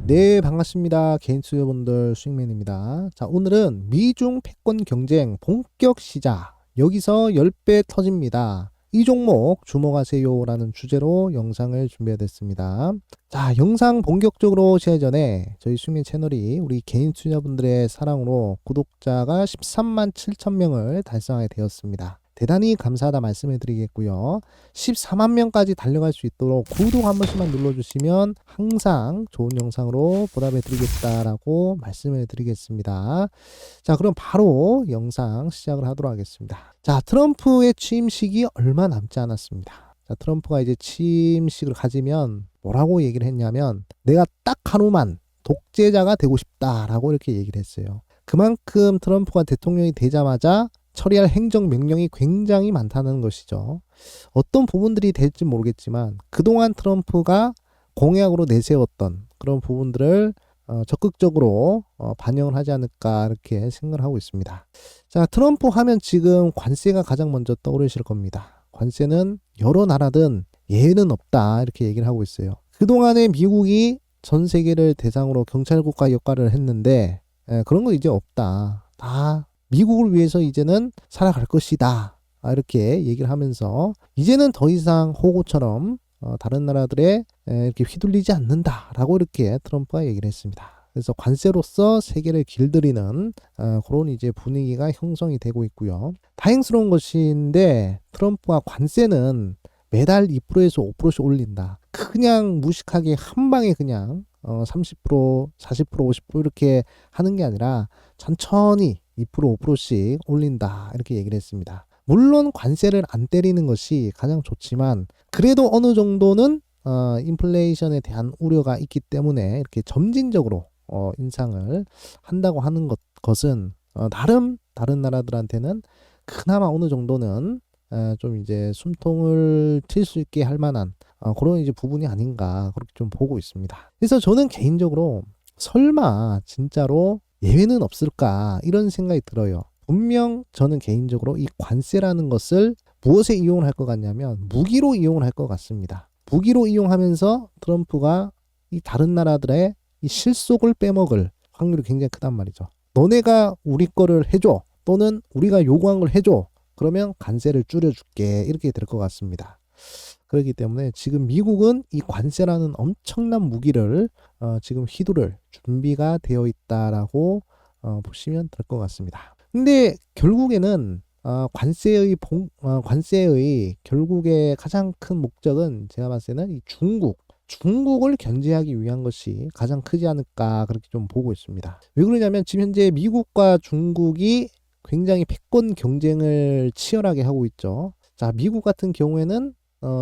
네, 반갑습니다. 개인 투자분들 수익맨입니다. 자, 오늘은 미중 패권 경쟁 본격 시작. 여기서 10배 터집니다. 이 종목 주목하세요 라는 주제로 영상을 준비했습니다. 자, 영상 본격적으로 시작 전에 저희 수익맨 채널이 우리 개인 투자분들의 사랑으로 구독자가 13만 7천 명을 달성하게 되었습니다. 대단히 감사하다 말씀해 드리겠고요. 14만 명까지 달려갈 수 있도록 구독 한 번씩만 눌러주시면 항상 좋은 영상으로 보답해 드리겠다라고 말씀을 드리겠습니다. 자, 그럼 바로 영상 시작을 하도록 하겠습니다. 자, 트럼프의 취임식이 얼마 남지 않았습니다. 자, 트럼프가 이제 취임식을 가지면 뭐라고 얘기를 했냐면 내가 딱 하루만 독재자가 되고 싶다라고 이렇게 얘기를 했어요. 그만큼 트럼프가 대통령이 되자마자 처리할 행정명령이 굉장히 많다는 것이죠. 어떤 부분들이 될지 모르겠지만 그동안 트럼프가 공약으로 내세웠던 그런 부분들을 적극적으로 반영을 하지 않을까 이렇게 생각을 하고 있습니다. 자, 트럼프 하면 지금 관세가 가장 먼저 떠오르실 겁니다. 관세는 여러 나라든 예외는 없다 이렇게 얘기를 하고 있어요. 그동안에 미국이 전 세계를 대상으로 경찰국가 역할을 했는데 그런 거 이제 없다. 다 미국을 위해서 이제는 살아갈 것이다. 이렇게 얘기를 하면서 이제는 더 이상 호구처럼 다른 나라들에 이렇게 휘둘리지 않는다라고 이렇게 트럼프가 얘기를 했습니다. 그래서 관세로서 세계를 길들이는 그런 이제 분위기가 형성이 되고 있고요. 다행스러운 것인데 트럼프가 관세는 매달 2%에서 5%씩 올린다. 그냥 무식하게 한 방에 그냥 30%, 40%, 50% 이렇게 하는 게 아니라 천천히 2%, 5%씩 올린다 이렇게 얘기를 했습니다. 물론 관세를 안 때리는 것이 가장 좋지만 그래도 어느 정도는 인플레이션에 대한 우려가 있기 때문에 이렇게 점진적으로 인상을 한다고 하는 것은 나름 다른 나라들한테는 그나마 어느 정도는 좀 이제 숨통을 튈 수 있게 할 만한 그런 이제 부분이 아닌가 그렇게 좀 보고 있습니다. 그래서 저는 개인적으로 설마 진짜로 예외는 없을까 이런 생각이 들어요. 분명 저는 개인적으로 이 관세라는 것을 무엇에 이용을 할 것 같냐면 무기로 이용을 할 것 같습니다. 무기로 이용하면서 트럼프가 이 다른 나라들의 이 실속을 빼먹을 확률이 굉장히 크단 말이죠. 너네가 우리 거를 해줘 또는 우리가 요구한 걸 해줘 그러면 관세를 줄여줄게 이렇게 될 것 같습니다. 그렇기 때문에 지금 미국은 이 관세라는 엄청난 무기를 지금 휘두를 준비가 되어 있다라고 보시면 될 것 같습니다. 근데 결국에는 관세의 결국에 가장 큰 목적은 제가 봤을 때는 이 중국을 견제하기 위한 것이 가장 크지 않을까 그렇게 좀 보고 있습니다. 왜 그러냐면 지금 현재 미국과 중국이 굉장히 패권 경쟁을 치열하게 하고 있죠. 자, 미국 같은 경우에는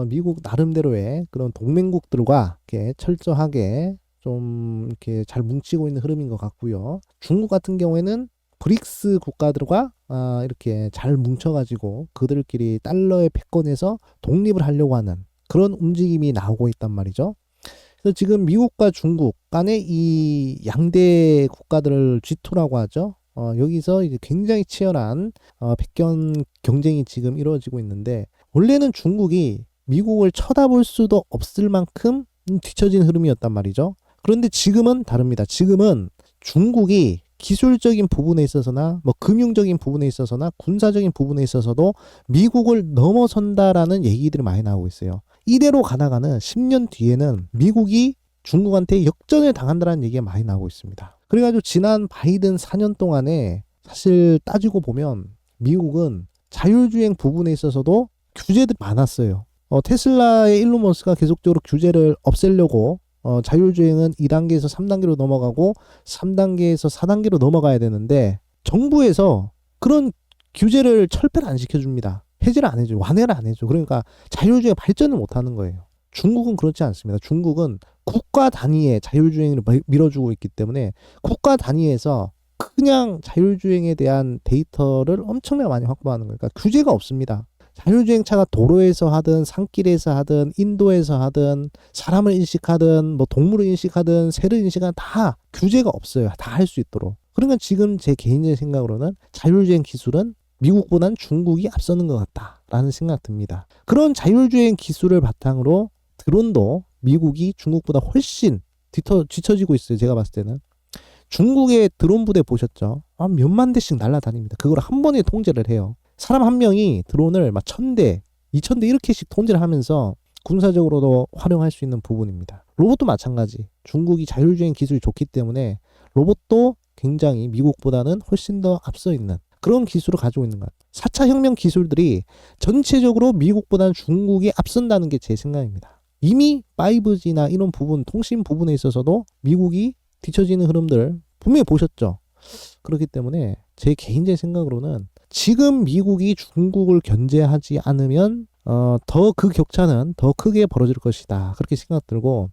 미국 나름대로의 그런 동맹국들과 이렇게 철저하게 좀 이렇게 잘 뭉치고 있는 흐름인 것 같고요. 중국 같은 경우에는 브릭스 국가들과 이렇게 잘 뭉쳐가지고 그들끼리 달러의 패권에서 독립을 하려고 하는 그런 움직임이 나오고 있단 말이죠. 그래서 지금 미국과 중국 간의 이 양대 국가들을 G2라고 하죠. 여기서 이제 굉장히 치열한 패권 경쟁이 지금 이루어지고 있는데 원래는 중국이 미국을 쳐다볼 수도 없을 만큼 뒤처진 흐름이었단 말이죠. 그런데 지금은 다릅니다. 지금은 중국이 기술적인 부분에 있어서나 뭐 금융적인 부분에 있어서나 군사적인 부분에 있어서도 미국을 넘어선다라는 얘기들이 많이 나오고 있어요. 이대로 가다가는 10년 뒤에는 미국이 중국한테 역전을 당한다는 얘기가 많이 나오고 있습니다. 그래가지고 지난 바이든 4년 동안에 사실 따지고 보면 미국은 자율주행 부분에 있어서도 규제들이 많았어요. 테슬라의 일론 머스크가 계속적으로 규제를 없애려고 자율주행은 2단계에서 3단계로 넘어가고 3단계에서 4단계로 넘어가야 되는데 정부에서 그런 규제를 철폐를 안 시켜줍니다. 해제를 안 해줘, 완화를 안 해줘. 그러니까 자율주행 발전을 못하는 거예요. 중국은 그렇지 않습니다. 중국은 국가 단위의 자율주행을 밀어주고 있기 때문에 국가 단위에서 그냥 자율주행에 대한 데이터를 엄청나게 많이 확보하는 거예요. 그러니까 규제가 없습니다. 자율주행차가 도로에서 하든 산길에서 하든 인도에서 하든 사람을 인식하든 뭐 동물을 인식하든 새를 인식하든 다 규제가 없어요. 다 할 수 있도록. 그러니까 지금 제 개인적인 생각으로는 자율주행 기술은 미국보다는 중국이 앞서는 것 같다라는 생각 듭니다. 그런 자율주행 기술을 바탕으로 드론도 미국이 중국보다 훨씬 뒤처지고 있어요. 제가 봤을 때는. 중국의 드론 부대 보셨죠? 몇만 대씩 날아다닙니다. 그걸 한 번에 통제를 해요. 사람 한 명이 드론을 막 1000대, 2000대 이렇게씩 통제를 하면서 군사적으로도 활용할 수 있는 부분입니다. 로봇도 마찬가지. 중국이 자율주행 기술이 좋기 때문에 로봇도 굉장히 미국보다는 훨씬 더 앞서 있는 그런 기술을 가지고 있는 것 같아요. 4차 혁명 기술들이 전체적으로 미국보다는 중국이 앞선다는 게 제 생각입니다. 이미 5G나 이런 부분, 통신 부분에 있어서도 미국이 뒤처지는 흐름들 분명히 보셨죠. 그렇기 때문에 제 개인적인 생각으로는 지금 미국이 중국을 견제하지 않으면 더 그 격차는 더 크게 벌어질 것이다. 그렇게 생각 들고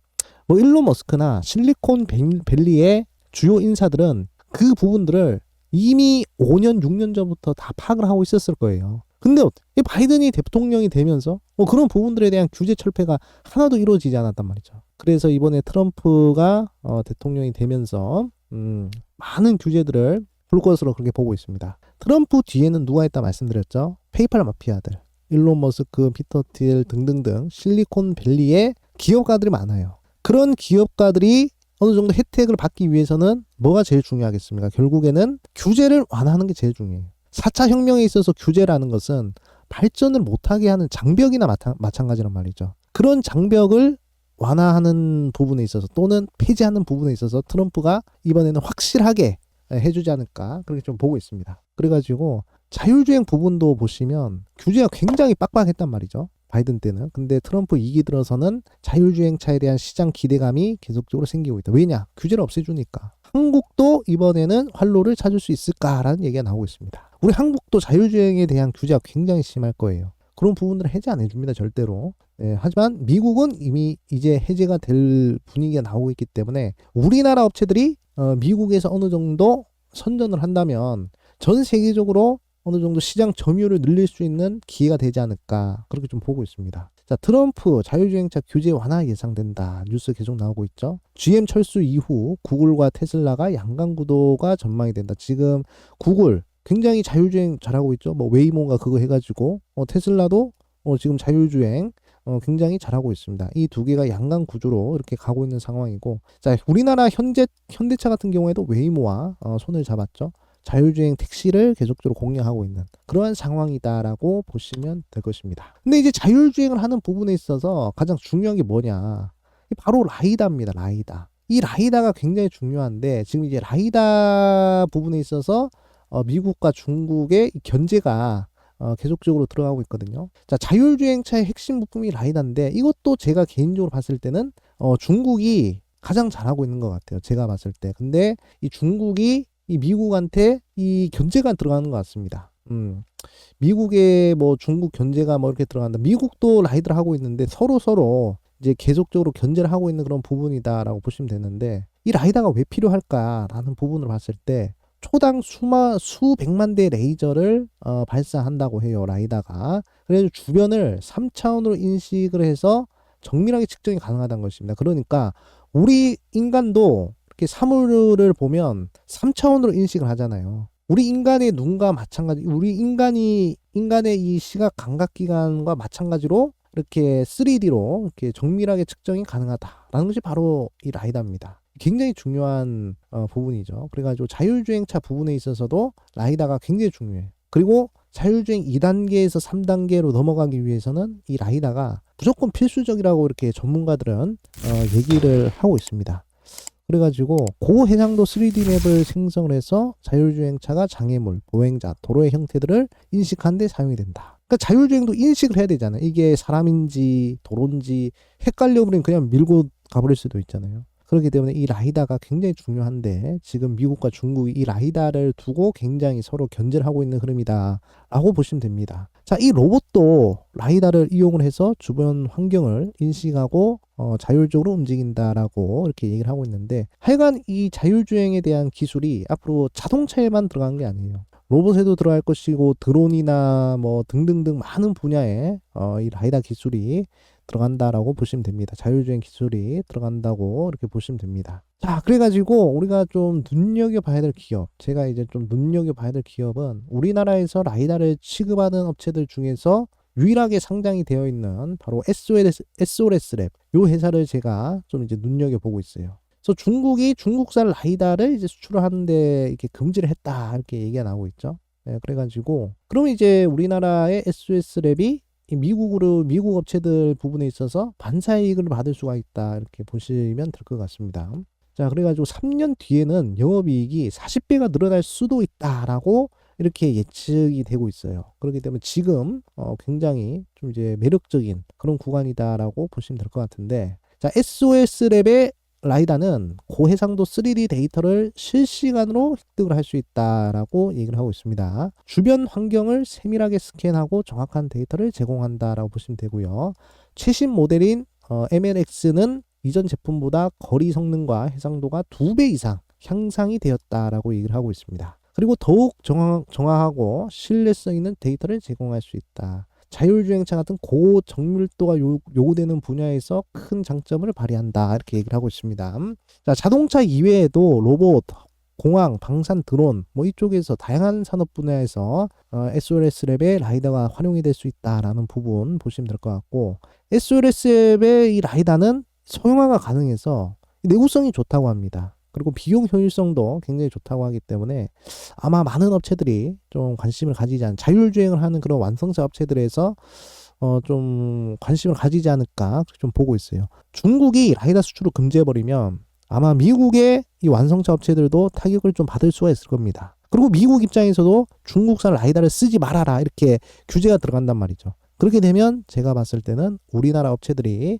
뭐 일론 머스크나 실리콘밸리의 주요 인사들은 그 부분들을 이미 5년, 6년 전부터 다 파악을 하고 있었을 거예요. 근데 바이든이 대통령이 되면서 그런 부분들에 대한 규제 철폐가 하나도 이루어지지 않았단 말이죠. 그래서 이번에 트럼프가 대통령이 되면서 많은 규제들을 풀 것으로 그렇게 보고 있습니다. 트럼프 뒤에는 누가 있다 말씀드렸죠. 페이팔 마피아들, 일론 머스크, 피터 틸 등등등 실리콘밸리의 기업가들이 많아요. 그런 기업가들이 어느 정도 혜택을 받기 위해서는 뭐가 제일 중요하겠습니까? 결국에는 규제를 완화하는 게 제일 중요해요. 4차 혁명에 있어서 규제라는 것은 발전을 못하게 하는 장벽이나 마찬가지란 말이죠. 그런 장벽을 완화하는 부분에 있어서 또는 폐지하는 부분에 있어서 트럼프가 이번에는 확실하게 해주지 않을까 그렇게 좀 보고 있습니다. 그래가지고 자율주행 부분도 보시면 규제가 굉장히 빡빡했단 말이죠. 바이든 때는. 근데 트럼프 2기 들어서는 자율주행차에 대한 시장 기대감이 계속적으로 생기고 있다. 왜냐? 규제를 없애주니까. 한국도 이번에는 활로를 찾을 수 있을까라는 얘기가 나오고 있습니다. 우리 한국도 자율주행에 대한 규제가 굉장히 심할 거예요. 그런 부분들을 해제 안 해줍니다. 절대로. 하지만 미국은 이미 이제 해제가 될 분위기가 나오고 있기 때문에 우리나라 업체들이 미국에서 어느 정도 선전을 한다면 전 세계적으로 어느 정도 시장 점유율을 늘릴 수 있는 기회가 되지 않을까 그렇게 좀 보고 있습니다. 자, 트럼프 자율주행차 규제 완화 예상된다. 뉴스 계속 나오고 있죠. GM 철수 이후 구글과 테슬라가 양강 구도가 전망이 된다. 지금 구글 굉장히 자율주행 잘하고 있죠. 뭐 웨이모가 그거 해가지고 테슬라도 지금 자율주행 굉장히 잘하고 있습니다. 이 두 개가 양강 구조로 이렇게 가고 있는 상황이고, 자, 우리나라 현대차 같은 경우에도 웨이모와 손을 잡았죠. 자율주행 택시를 계속적으로 공략하고 있는 그러한 상황이다라고 보시면 될 것입니다. 근데 이제 자율주행을 하는 부분에 있어서 가장 중요한 게 뭐냐? 바로 라이다입니다. 라이다. 이 라이다가 굉장히 중요한데 지금 이제 라이다 부분에 있어서 미국과 중국의 견제가 계속적으로 들어가고 있거든요. 자, 자율주행차의 핵심 부품이 라이다인데 이것도 제가 개인적으로 봤을 때는 중국이 가장 잘하고 있는 것 같아요. 제가 봤을 때. 근데 이 중국이 이 미국한테 이 견제가 들어가는 것 같습니다. 미국의 뭐 중국 견제가 뭐 이렇게 들어간다. 미국도 라이드를 하고 있는데 서로 이제 계속적으로 견제를 하고 있는 그런 부분이다라고 보시면 되는데 이 라이다가 왜 필요할까라는 부분을 봤을 때 초당 수백만 대의 레이저를 발사한다고 해요. 라이다가. 그래서 주변을 3차원으로 인식을 해서 정밀하게 측정이 가능하다는 것입니다. 그러니까 우리 인간도 이렇게 사물을 보면 3차원으로 인식을 하잖아요. 우리 인간의 눈과 마찬가지, 우리 인간의 이 시각 감각기관과 마찬가지로 이렇게 3D로 이렇게 정밀하게 측정이 가능하다라는 것이 바로 이 라이다입니다. 굉장히 중요한 부분이죠. 그래가지고 자율주행차 부분에 있어서도 라이다가 굉장히 중요해요. 그리고 자율주행 2단계에서 3단계로 넘어가기 위해서는 이 라이다가 무조건 필수적이라고 이렇게 전문가들은 얘기를 하고 있습니다. 그래가지고 고해상도 3D 맵을 생성을 해서 자율주행차가 장애물, 보행자, 도로의 형태들을 인식하는 데 사용이 된다. 그러니까 자율주행도 인식을 해야 되잖아요. 이게 사람인지 도로인지 헷갈려버리면 그냥 밀고 가버릴 수도 있잖아요. 그렇기 때문에 이 라이다가 굉장히 중요한데 지금 미국과 중국이 이 라이다를 두고 굉장히 서로 견제를 하고 있는 흐름이다 라고 보시면 됩니다. 자, 이 로봇도 라이다를 이용을 해서 주변 환경을 인식하고 자율적으로 움직인다라고 이렇게 얘기를 하고 있는데 하여간 이 자율주행에 대한 기술이 앞으로 자동차에만 들어간 게 아니에요. 로봇에도 들어갈 것이고 드론이나 뭐 등등등 많은 분야에 이 라이다 기술이 들어간다라고 보시면 됩니다. 자율주행 기술이 들어간다고 이렇게 보시면 됩니다. 자, 그래가지고 우리가 좀 눈여겨봐야 될 기업, 제가 이제 좀 눈여겨봐야 될 기업은 우리나라에서 라이다를 취급하는 업체들 중에서 유일하게 상장이 되어 있는 바로 SOS랩 요 회사를 제가 좀 이제 눈여겨보고 있어요. 그래서 중국이 중국산 라이다를 이제 수출을 하는데 이렇게 금지를 했다 이렇게 얘기가 나오고 있죠. 네, 그래가지고 그러면 이제 우리나라의 SOS랩이 미국 업체들 부분에 있어서 반사이익을 받을 수가 있다 이렇게 보시면 될 것 같습니다. 자, 그래가지고 3년 뒤에는 영업이익이 40배가 늘어날 수도 있다라고 이렇게 예측이 되고 있어요. 그렇기 때문에 지금 굉장히 좀 이제 매력적인 그런 구간이다라고 보시면 될 것 같은데, 자, SOS랩의 라이다는 고해상도 3D 데이터를 실시간으로 획득을 할 수 있다라고 얘기를 하고 있습니다. 주변 환경을 세밀하게 스캔하고 정확한 데이터를 제공한다라고 보시면 되고요. 최신 모델인 MLX는 이전 제품보다 거리 성능과 해상도가 2배 이상 향상이 되었다라고 얘기를 하고 있습니다. 그리고 더욱 정확하고 신뢰성 있는 데이터를 제공할 수 있다. 자율주행차 같은 고정밀도가 요구되는 분야에서 큰 장점을 발휘한다 이렇게 얘기를 하고 있습니다. 자, 자동차 이외에도 로봇, 공항, 방산, 드론 뭐 이쪽에서 다양한 산업 분야에서 SOS랩의 라이다가 활용이 될 수 있다라는 부분 보시면 될 것 같고, SOS랩의 이 라이다는 소형화가 가능해서 내구성이 좋다고 합니다. 그리고 비용 효율성도 굉장히 좋다고 하기 때문에 아마 많은 업체들이 좀 관심을 가지지 않은, 자율주행을 하는 그런 완성차 업체들에서 좀 관심을 가지지 않을까 좀 보고 있어요. 중국이 라이다 수출을 금지해버리면 아마 미국의 이 완성차 업체들도 타격을 좀 받을 수가 있을 겁니다. 그리고 미국 입장에서도 중국산 라이다를 쓰지 말아라 이렇게 규제가 들어간단 말이죠. 그렇게 되면 제가 봤을 때는 우리나라 업체들이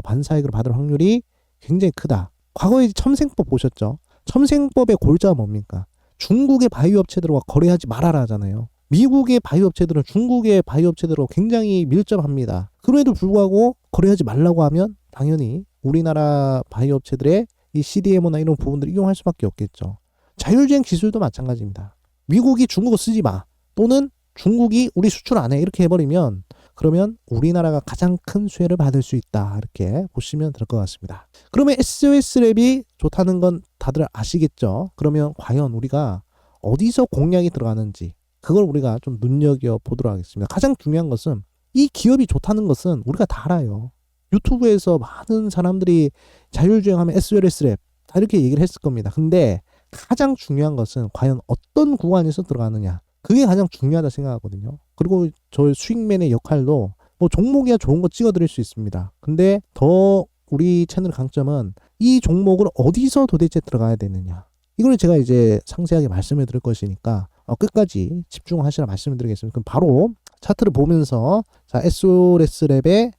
반사이익을 받을 확률이 굉장히 크다. 과거에 첨생법 보셨죠? 첨생법의 골자가 뭡니까? 중국의 바이오 업체들과 거래하지 말아라 하잖아요. 미국의 바이오 업체들은 중국의 바이오 업체들하고 굉장히 밀접합니다. 그럼에도 불구하고 거래하지 말라고 하면 당연히 우리나라 바이오 업체들의 이 CDMO나 이런 부분들을 이용할 수밖에 없겠죠. 자율주행 기술도 마찬가지입니다. 미국이 중국어 쓰지 마, 또는 중국이 우리 수출 안 해 이렇게 해버리면 그러면 우리나라가 가장 큰 수혜를 받을 수 있다 이렇게 보시면 될 것 같습니다. 그러면 SOS랩이 좋다는 건 다들 아시겠죠? 그러면 과연 우리가 어디서 공략이 들어가는지 그걸 우리가 좀 눈여겨보도록 하겠습니다. 가장 중요한 것은 이 기업이 좋다는 것은 우리가 다 알아요. 유튜브에서 많은 사람들이 자율주행하면 SOS랩 다 이렇게 얘기를 했을 겁니다. 근데 가장 중요한 것은 과연 어떤 구간에서 들어가느냐, 그게 가장 중요하다 생각하거든요. 그리고 저 수익맨의 역할도 뭐 종목이야 좋은 거 찍어드릴 수 있습니다. 근데 더 우리 채널 강점은 이 종목을 어디서 도대체 들어가야 되느냐, 이걸 제가 이제 상세하게 말씀해 드릴 것이니까 끝까지 집중하시라 말씀을 드리겠습니다. 그럼 바로 차트를 보면서 자, SOS랩의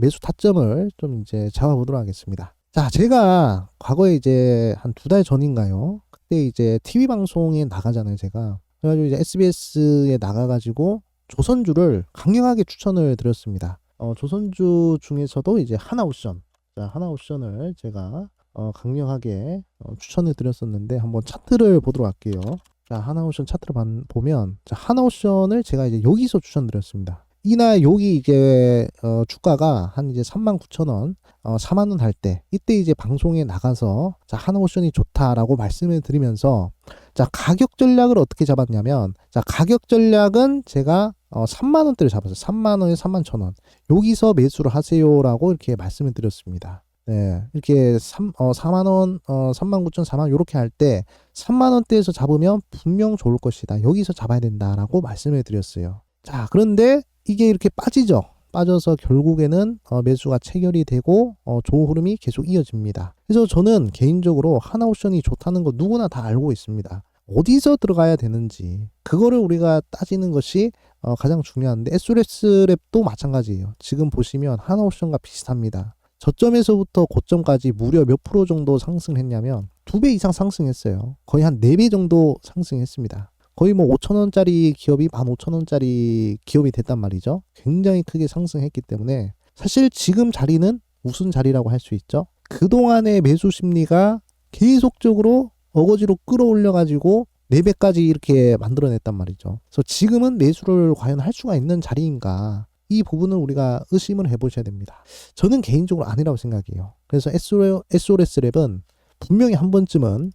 매수 타점을 좀 이제 잡아보도록 하겠습니다. 자, 제가 과거에 이제 한 2달 전인가요? 그때 이제 TV 방송에 나가잖아요, 제가. 그래가지고 이제 SBS에 나가가지고 조선주를 강력하게 추천을 드렸습니다. 조선주 중에서도 이제 하나옵션. 자, 하나옵션을 제가 강력하게 추천을 드렸었는데 한번 차트를 보도록 할게요. 자, 하나옵션 차트를 보면, 자, 하나옵션을 제가 이제 여기서 추천드렸습니다. 이날 여기 이제 주가가 한 이제 39,000원, 4만원 할 때, 이때 이제 방송에 나가서 자, 하나옵션이 좋다라고 말씀을 드리면서, 자, 가격 전략을 어떻게 잡았냐면, 자, 가격 전략은 제가 3만원대를 잡았어요. 3만원에 31,000원. 여기서 매수를 하세요라고 이렇게 말씀을 드렸습니다. 네, 이렇게 4만원, 39,000, 4만원 이렇게 할 때 3만원대에서 잡으면 분명 좋을 것이다. 여기서 잡아야 된다라고 말씀을 드렸어요. 자, 그런데 이게 이렇게 빠지죠. 빠져서 결국에는 매수가 체결이 되고 좋은 흐름이 계속 이어집니다. 그래서 저는 개인적으로 하나옵션이 좋다는 거 누구나 다 알고 있습니다. 어디서 들어가야 되는지 그거를 우리가 따지는 것이 가장 중요한데, SOS랩도 마찬가지예요. 지금 보시면 하나옵션과 비슷합니다. 저점에서부터 고점까지 무려 몇 프로 정도 상승했냐면 2배 이상 상승했어요. 거의 한 4배 정도 상승했습니다. 거의 뭐 5천원짜리 기업이 15,000원짜리 기업이 됐단 말이죠. 굉장히 크게 상승했기 때문에 사실 지금 자리는 무슨 자리라고 할 수 있죠. 그동안의 매수 심리가 계속적으로 어거지로 끌어올려 가지고 4배까지 이렇게 만들어냈단 말이죠. 그래서 지금은 매수를 과연 할 수가 있는 자리인가, 이 부분을 우리가 의심을 해보셔야 됩니다. 저는 개인적으로 아니라고 생각해요. 그래서 SOS랩은 분명히 한 번쯤은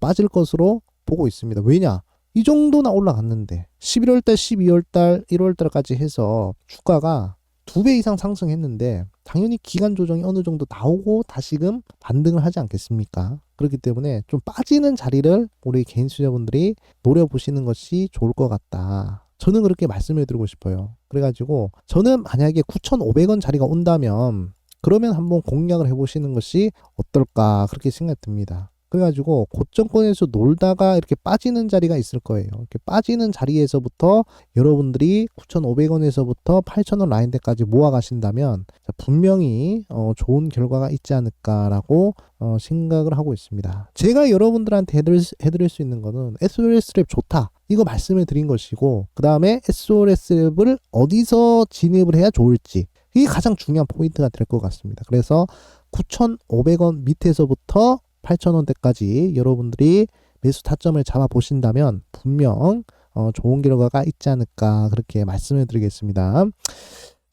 빠질 것으로 보고 있습니다. 왜냐? 이 정도나 올라갔는데 11월달, 12월달, 1월달까지 해서 주가가 2배 이상 상승했는데 당연히 기간 조정이 어느 정도 나오고 다시금 반등을 하지 않겠습니까? 그렇기 때문에 좀 빠지는 자리를 우리 개인 투자분들이 노려보시는 것이 좋을 것 같다. 저는 그렇게 말씀을 드리고 싶어요. 그래가지고 저는 만약에 9,500원 자리가 온다면 그러면 한번 공략을 해보시는 것이 어떨까 그렇게 생각 듭니다. 그래가지고 고점권에서 놀다가 이렇게 빠지는 자리가 있을 거예요. 이렇게 빠지는 자리에서부터 여러분들이 9,500원에서부터 8,000원 라인대까지 모아가신다면 분명히 좋은 결과가 있지 않을까라고 생각을 하고 있습니다. 제가 여러분들한테 해드릴 수 있는 거는 SOS랩 좋다. 이거 말씀을 드린 것이고 그 다음에 SOS랩을 어디서 진입을 해야 좋을지 이게 가장 중요한 포인트가 될 것 같습니다. 그래서 9,500원 밑에서부터 8,000원대까지 여러분들이 매수 타점을 잡아 보신다면 분명 좋은 결과가 있지 않을까 그렇게 말씀을 드리겠습니다.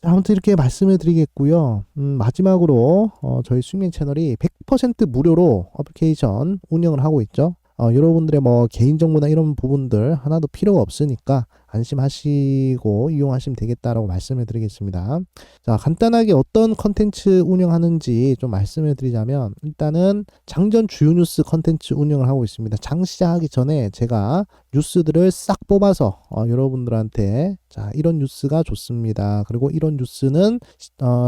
아무튼 이렇게 말씀을 드리겠고요. 마지막으로 저희 수익맨 채널이 100% 무료로 어플리케이션 운영을 하고 있죠. 여러분들의 뭐 개인정보나 이런 부분들 하나도 필요가 없으니까 안심하시고 이용하시면 되겠다라고 말씀을 드리겠습니다. 자, 간단하게 어떤 컨텐츠 운영하는지 좀 말씀을 드리자면 일단은 장전 주요 뉴스 컨텐츠 운영을 하고 있습니다. 장 시작하기 전에 제가 뉴스들을 싹 뽑아서 여러분들한테 자, 이런 뉴스가 좋습니다. 그리고 이런 뉴스는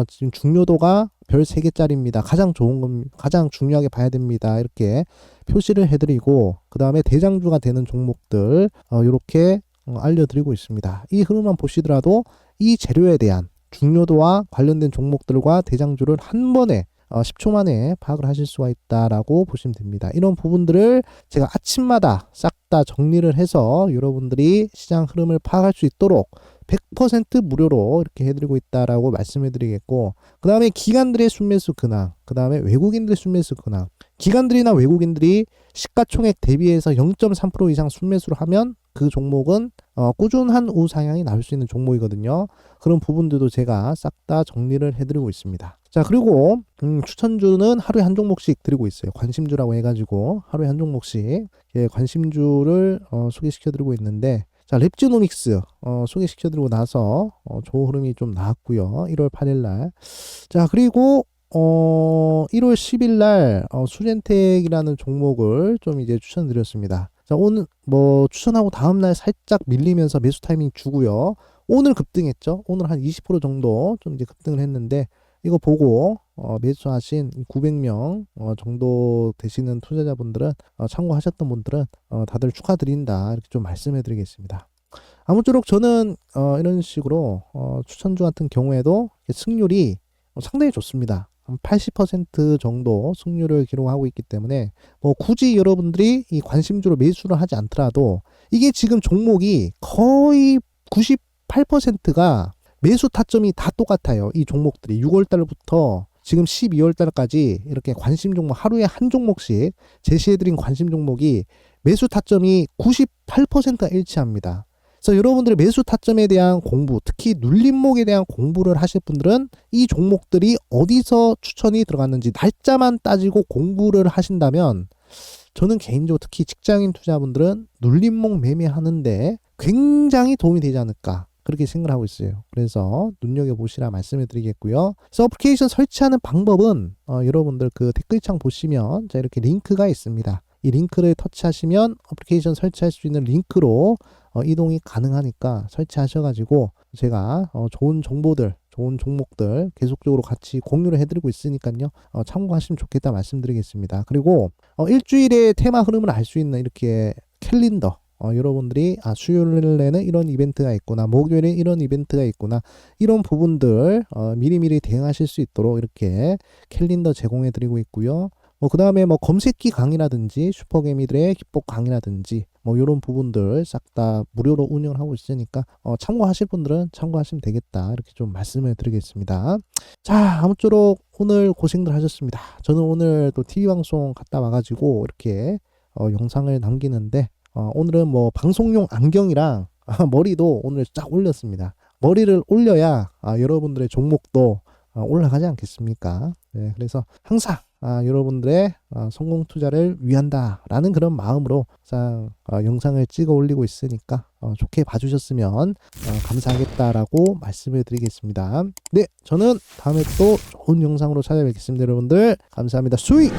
지금 중요도가 별 3개짜리입니다. 가장 좋은 겁니다. 가장 중요하게 봐야 됩니다. 이렇게 표시를 해드리고 그 다음에 대장주가 되는 종목들 이렇게 알려드리고 있습니다. 이 흐름만 보시더라도 이 재료에 대한 중요도와 관련된 종목들과 대장주를 한 번에 10초 만에 파악을 하실 수가 있다라고 보시면 됩니다. 이런 부분들을 제가 아침마다 싹 다 정리를 해서 여러분들이 시장 흐름을 파악할 수 있도록 100% 무료로 이렇게 해드리고 있다라고 말씀해 드리겠고 그 다음에 기관들의 순매수 근황 그 다음에 외국인들의 순매수 근황 기관들이나 외국인들이 시가총액 대비해서 0.3% 이상 순매수를 하면 그 종목은 꾸준한 우상향이 나올 수 있는 종목이거든요. 그런 부분들도 제가 싹 다 정리를 해드리고 있습니다. 자, 그리고 추천주는 하루에 한 종목씩 드리고 있어요. 관심주라고 해가지고 하루에 한 종목씩 관심주를 소개시켜드리고 있는데 자, 랩지노믹스 소개시켜드리고 나서 좋은 흐름이 좀 나왔고요. 1월 8일날 자, 그리고 1월 10일날 수젠텍이라는 종목을 좀 이제 추천드렸습니다. 자, 오늘 뭐 추천하고 다음날 살짝 밀리면서 매수 타이밍 주고요. 오늘 급등했죠. 오늘 한 20% 정도 좀 이제 급등을 했는데 이거 보고 매수하신 900명 정도 되시는 투자자분들은 참고하셨던 분들은 다들 축하드린다 이렇게 좀 말씀해 드리겠습니다. 아무쪼록 저는 이런 식으로 추천주 같은 경우에도 승률이 상당히 좋습니다. 80% 정도 승률을 기록하고 있기 때문에 뭐 굳이 여러분들이 이 관심주로 매수를 하지 않더라도 이게 지금 종목이 거의 98%가 매수 타점이 다 똑같아요. 이 종목들이 6월달부터 지금 12월달까지 이렇게 관심 종목 하루에 한 종목씩 제시해드린 관심 종목이 매수 타점이 98%가 일치합니다. 그래서 여러분들의 매수 타점에 대한 공부, 특히 눌림목에 대한 공부를 하실 분들은 이 종목들이 어디서 추천이 들어갔는지 날짜만 따지고 공부를 하신다면 저는 개인적으로 특히 직장인 투자분들은 눌림목 매매하는데 굉장히 도움이 되지 않을까 그렇게 생각을 하고 있어요. 그래서 눈여겨보시라 말씀을 드리겠고요. 그래서 어플리케이션 설치하는 방법은 여러분들 그 댓글창 보시면 자 이렇게 링크가 있습니다. 이 링크를 터치하시면 어플리케이션 설치할 수 있는 링크로 이동이 가능하니까 설치하셔가지고 제가 좋은 정보들 좋은 종목들 계속적으로 같이 공유를 해드리고 있으니까요. 참고하시면 좋겠다 말씀드리겠습니다. 그리고 일주일의 테마 흐름을 알 수 있는 이렇게 캘린더 여러분들이 수요일에는 이런 이벤트가 있구나 목요일에 이런 이벤트가 있구나 이런 부분들 미리미리 대응하실 수 있도록 이렇게 캘린더 제공해 드리고 있고요. 그 다음에 뭐 검색기 강의라든지 슈퍼개미들의 기법 강의라든지 뭐 이런 부분들 싹 다 무료로 운영을 하고 있으니까 참고하실 분들은 참고하시면 되겠다 이렇게 좀 말씀을 드리겠습니다. 자, 아무쪼록 오늘 고생들 하셨습니다. 저는 오늘 또 TV 방송 갔다 와가지고 이렇게 영상을 남기는데 오늘은 뭐 방송용 안경이랑 머리도 오늘 쫙 올렸습니다. 머리를 올려야 여러분들의 종목도 올라가지 않겠습니까? 네, 그래서 항상 여러분들의 성공 투자를 위한다라는 그런 마음으로 항상 영상을 찍어 올리고 있으니까 좋게 봐주셨으면 감사하겠다라고 말씀을 드리겠습니다. 네, 저는 다음에 또 좋은 영상으로 찾아뵙겠습니다. 여러분들 감사합니다. 수익!